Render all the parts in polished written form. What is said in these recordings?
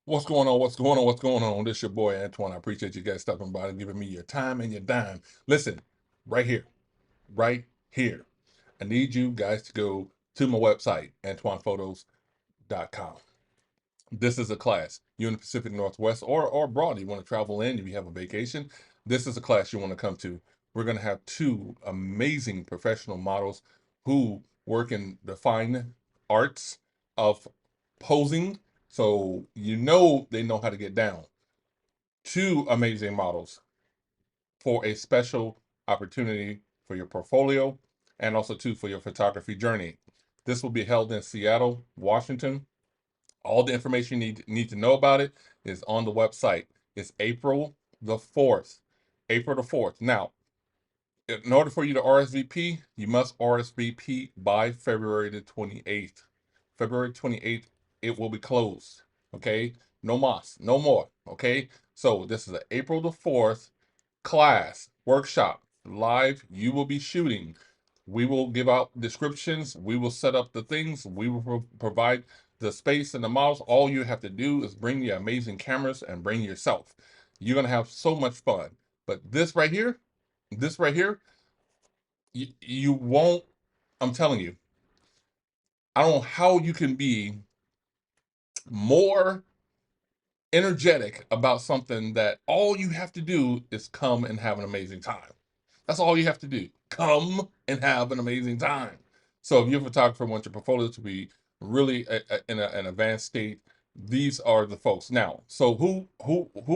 What's going on? What's going on? What's going on? This your boy Antwyone. I appreciate you guys stopping by and giving me your time and your dime. Listen, right here, right here. I need you guys to go to my website, antwonephotos.com. This is a class. You're in the Pacific Northwest or abroad. You want to travel in, if you have a vacation, this is a class you want to come to. We're going to have two amazing professional models who work in the fine arts of posing. So they know how to get down. Two amazing models for a special opportunity for your portfolio and also too for your photography journey. This will be held in Seattle, Washington. All the information you need to know about it is on the website. It's April the 4th. April the 4th. Now, in order for you to RSVP, you must RSVP by February the 28th. February 28th, it will be closed. Okay? No mas, no more. Okay? So this is an April the 4th class, workshop, live. You will be shooting. We will give out descriptions. We will set up the things. We will provide the space and the models. All you have to do is bring your amazing cameras and bring yourself. You're going to have so much fun. But this right here, you won't, I'm telling you, I don't know how you can be more energetic about something that all you have to do is come and have an amazing time. That's all you have to do. Come and have an amazing time. So if you're a photographer and want your portfolio to be really in an advanced state, these are the folks. Now, so who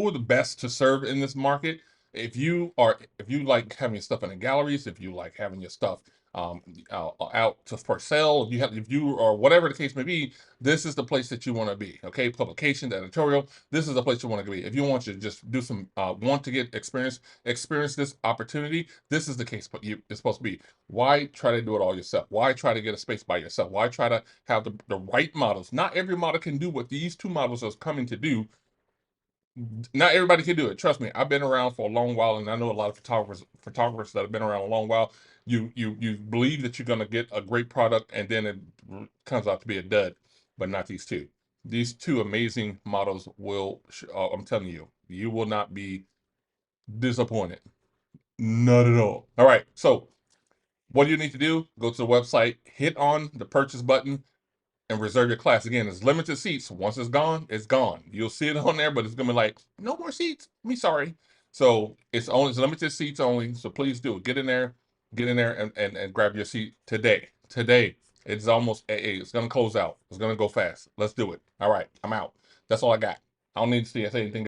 are the best to serve in this market? If you like having your stuff in the galleries, if you like having your stuff out for sale, if you or whatever the case may be, this is the place that you want to be. Okay, publication, editorial. This is the place you want to be. If you want to just do some want to get experience this opportunity, this is the case. But it's supposed to be. Why try to do it all yourself? Why try to get a space by yourself? Why try to have the right models? Not every model can do what these two models are coming to do. Not everybody can do it. Trust me, I've been around for a long while, and I know a lot of photographers that have been around a long while. You believe that you're gonna get a great product, and then it comes out to be a dud. But not these two. These two amazing models will. I'm telling you, you will not be disappointed. Not at all. All right. So what do you need to do? Go to the website, hit on the purchase button, and reserve your class. Again, it's limited seats. Once it's gone, it's gone. You'll see it on there, but it's gonna be like, no more seats. Me sorry. So it's limited seats only. So please do get in there and grab your seat today. Today. It's almost AA. It's gonna close out. It's gonna go fast. Let's do it. All right, I'm out. That's all I got. I don't need to see anything